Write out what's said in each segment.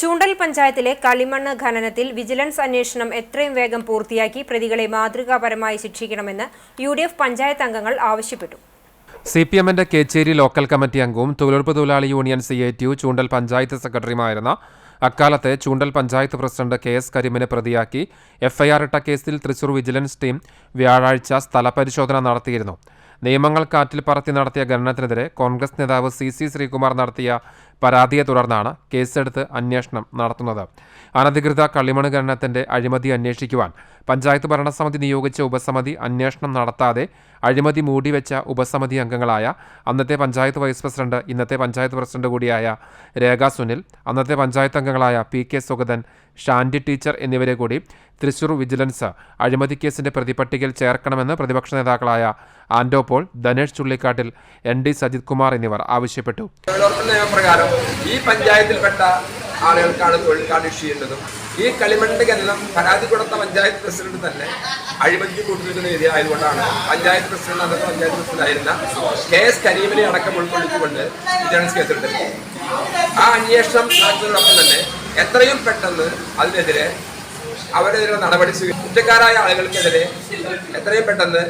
ചൂണ്ടൽ പഞ്ചായത്തിലെ കളിമണ്ണ് ഖനനത്തിൽ വിജിലൻസ് അന്വേഷണം എത്രയും വേഗം പൂർത്തിയാക്കി പ്രതികളെ മാതൃകാപരമായി ശിക്ഷിക്കണമെന്ന് UDF പഞ്ചായത്ത് അംഗങ്ങൾ ആവശ്യപ്പെട്ടു. CPMന്റെ കേച്ചേരി ലോക്കൽ കമ്മിറ്റി അംഗവും തൊഴിലുറപ്പ് തൊഴിലാളി യൂണിയൻ CITU ചൂണ്ടൽ പഞ്ചായത്ത് സെക്രട്ടറിയുമായിരുന്ന അക്കാലത്തെ ചൂണ്ടൽ പഞ്ചായത്ത് പ്രസിഡന്റ് KS കരീമിനെ പ്രതിയാക്കി FIR ഇട്ട കേസിൽ തൃശൂർ വിജിലൻസ് ടീം വ്യാഴാഴ്ച സ്ഥലപരിശോധന നടത്തിയിരുന്നു. നിയമങ്ങൾ കാറ്റിൽ പറത്തി നടത്തിയ ഖനനത്തിനെതിരെ കോൺഗ്രസ് നേതാവ് CC ശ്രീകുമാർ നടത്തിയ പരാതിയെ തുടർന്നാണ് കേസെടുത്ത് അന്വേഷണം നടത്തുന്നത്. അനധികൃത കളിമണ്ണ് ഖനനത്തിന്റെ അഴിമതി അന്വേഷിക്കുവാൻ പഞ്ചായത്ത് ഭരണസമിതി നിയോഗിച്ച ഉപസമിതി അന്വേഷണം നടത്താതെ അഴിമതി മൂടിവെച്ച ഉപസമിതി അംഗങ്ങളായ അന്നത്തെ പഞ്ചായത്ത് വൈസ് പ്രസിഡന്റ്, ഇന്നത്തെ പഞ്ചായത്ത് പ്രസിഡന്റ് കൂടിയായ രേഖ സുനിൽ, അന്നത്തെ പഞ്ചായത്ത് അംഗങ്ങളായ PK സുഗതൻ, ഷാൻഡി ടീച്ചർ എന്നിവരെ കൂടി തൃശൂർ വിജിലൻസ് അഴിമതി കേസിന്റെ പ്രതിപട്ടികയിൽ ചേർക്കണമെന്ന് പ്രതിപക്ഷ നേതാക്കളായ ആൻഡോ പോൾ, ധനേഷ് ചുള്ളിക്കാട്ടിൽ, ND സജിത് കുമാർ എന്നിവർ ആവശ്യപ്പെട്ടു. നിയമപ്രകാരം ഈ പഞ്ചായത്തിൽപ്പെട്ട ആളുകൾക്കാണ് തൊഴിൽ കാർഡ് ഇഷ്യൂ ചെയ്യുന്നതും ഈ കളിമണ്ണിന്റെ ഖനനം പരാതി കൊടുത്ത പഞ്ചായത്ത് പ്രസിഡന്റ് തന്നെ അഴിമതിക്ക് കൂട്ടുനിൽക്കുന്ന രീതിയായതുകൊണ്ടാണ് പഞ്ചായത്ത് പ്രസിഡന്റ്, അന്നത്തെ പഞ്ചായത്ത് പ്രസിഡന്റായിരുന്ന KS കരീമിനെ അടക്കം ഉൾക്കൊള്ളിച്ചുകൊണ്ട് വിജിലൻസ് കേസെടുത്തത്. ആ അന്വേഷണം നടത്തുന്നതോടൊപ്പം തന്നെ എത്രയും പെട്ടെന്ന് അതിനെതിരെ അവരെതിരെ നടപടി കുറ്റക്കാരായ ആളുകൾക്കെതിരെ എത്രയും പെട്ടെന്ന്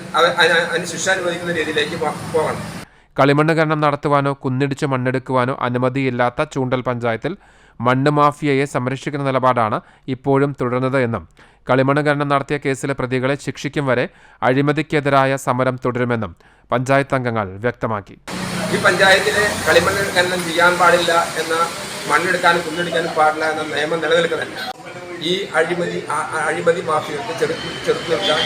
അതിന് ശിക്ഷ അനുവദിക്കുന്ന രീതിയിലേക്ക് പോകണം. കളിമണ്ണ് ഖനനം നടത്തുവാനോ കുന്നിടിച്ച് മണ്ണെടുക്കുവാനോ അനുമതിയില്ലാത്ത ചൂണ്ടൽ പഞ്ചായത്തിൽ മണ്ണ് മാഫിയയെ സംരക്ഷിക്കുന്ന നിലപാടാണ് ഇപ്പോഴും തുടരുന്നത് എന്നും കളിമണ്ണ് ഖനനം നടത്തിയ കേസിലെ പ്രതികളെ ശിക്ഷിക്കും വരെ അഴിമതിക്കെതിരായ സമരം തുടരുമെന്നും പഞ്ചായത്ത് അംഗങ്ങൾ വ്യക്തമാക്കി. ഈ പഞ്ചായത്തിലെ കളിമണ്ണ് ഖനനം ചെയ്യാൻ പാടില്ല എന്ന, മണ്ണെടുക്കാനും കുന്നെടുക്കാനും പാടില്ല എന്ന നിയമം നിലനിൽക്കുന്നില്ല. ഈ അഴിമതി മാഫിയർക്ക് ചെറുത്തു നിർത്താൻ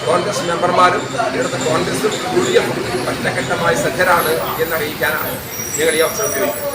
കോൺഗ്രസ് മെമ്പർമാരും ഇവിടുത്തെ കോൺഗ്രസും UDF ഒറ്റക്കെട്ടമായി സജ്ജരാണ് എന്നറിയിക്കാനാണ് ഞങ്ങൾ ഈ അവസരം ഉപയോഗിക്കുന്നത്.